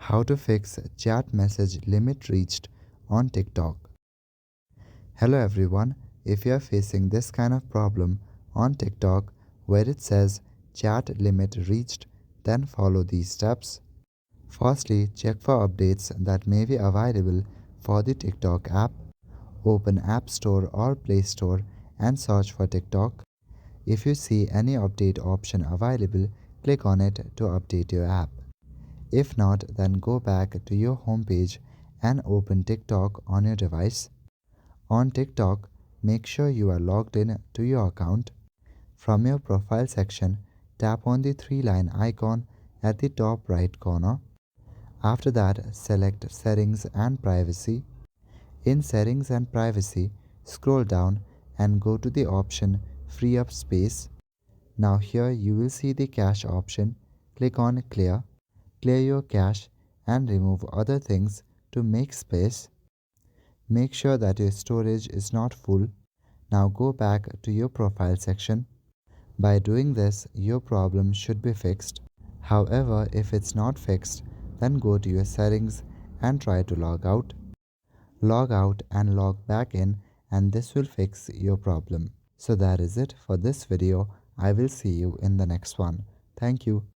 How to fix chat message limit reached on TikTok. Hello everyone, if you are facing this kind of problem on TikTok where it says chat limit reached, then follow these steps. Firstly, check for updates that may be available for the TikTok app. Open App Store or Play Store and search for TikTok. If you see any update option available, click on it to update your app. If not, then go back to your home page and open TikTok on your device. On TikTok, make sure you are logged in to your account. From your profile section, tap on the three-line icon at the top right corner. After that, select Settings and Privacy. In Settings and Privacy, scroll down and go to the option Free Up Space. Now here you will see the cache option. Click on Clear. Clear your cache and remove other things to make space. Make sure that your storage is not full. Now go back to your profile section. By doing this, your problem should be fixed. However, if it's not fixed, then go to your settings and try to log out. Log out and log back in, and this will fix your problem. So that is it for this video. I will see you in the next one. Thank you.